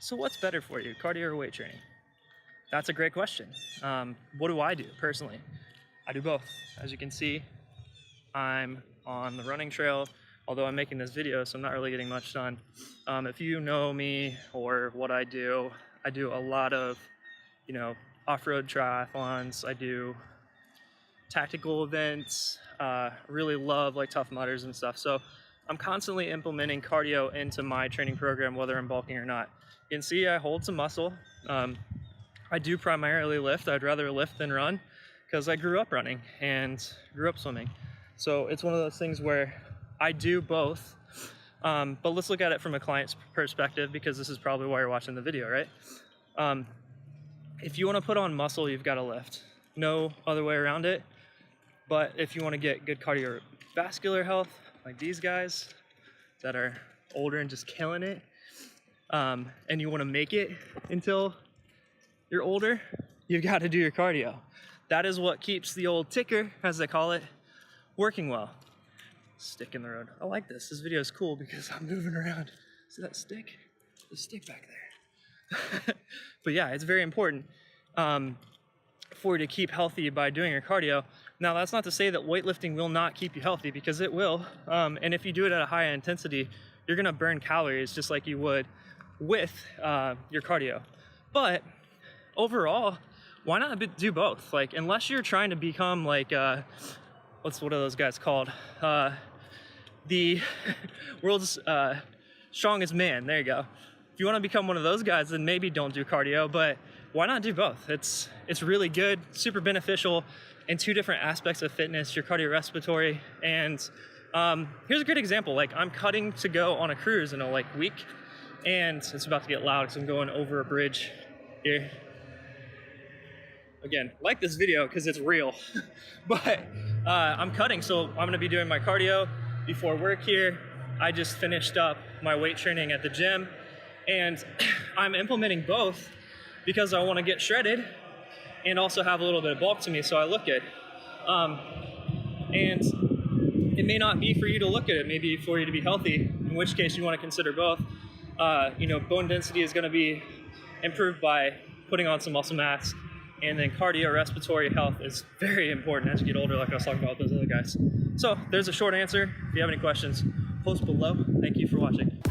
So what's better for you, cardio or weight training? That's a great question. What do I do personally? I do both. As you can see, I'm on the running trail, although I'm making this video, so I'm not really getting much done. If you know me or what I do a lot of, off-road triathlons. I do tactical events, really love like Tough Mudders and stuff. So I'm constantly implementing cardio into my training program, whether I'm bulking or not. You can see I hold some muscle. I do primarily lift. I'd rather lift than run because I grew up running and grew up swimming. So it's one of those things where I do both. But let's look at it from a client's perspective, because this is probably why you're watching the video, right? If you want to put on muscle, you've got to lift. No other way around it. But if you want to get good cardiovascular health, like these guys that are older and just killing it, and you want to make it until you're older, you've got to do your cardio. That is what keeps the old ticker, as they call it, working well. Stick in the road. I like this. This video is cool because I'm moving around. See that stick? The stick back there. But yeah, it's very important for you to keep healthy by doing your cardio. Now, that's not to say that weightlifting will not keep you healthy, because it will. And if you do it at a high intensity, you're gonna burn calories just like you would with your cardio. But overall, why not do both? Like, unless you're trying to become like, what are those guys called? The world's strongest man, there you go. If you wanna become one of those guys, then maybe don't do cardio, but why not do both? It's really good, super beneficial in two different aspects of fitness, your cardiorespiratory. And here's a good example. Like, I'm cutting to go on a cruise in a week, and it's about to get loud because I'm going over a bridge here. Again, like this video because it's real. But I'm cutting, so I'm gonna be doing my cardio before work here. I just finished up my weight training at the gym, and I'm implementing both because I wanna get shredded and also have a little bit of bulk to me so I look good. And it may not be for you to look at it, maybe for you to be healthy, in which case you wanna consider both. Bone density is gonna be improved by putting on some muscle mass, and then cardiorespiratory health is very important as you get older, like I was talking about with those other guys. So there's a short answer. If you have any questions, post below. Thank you for watching.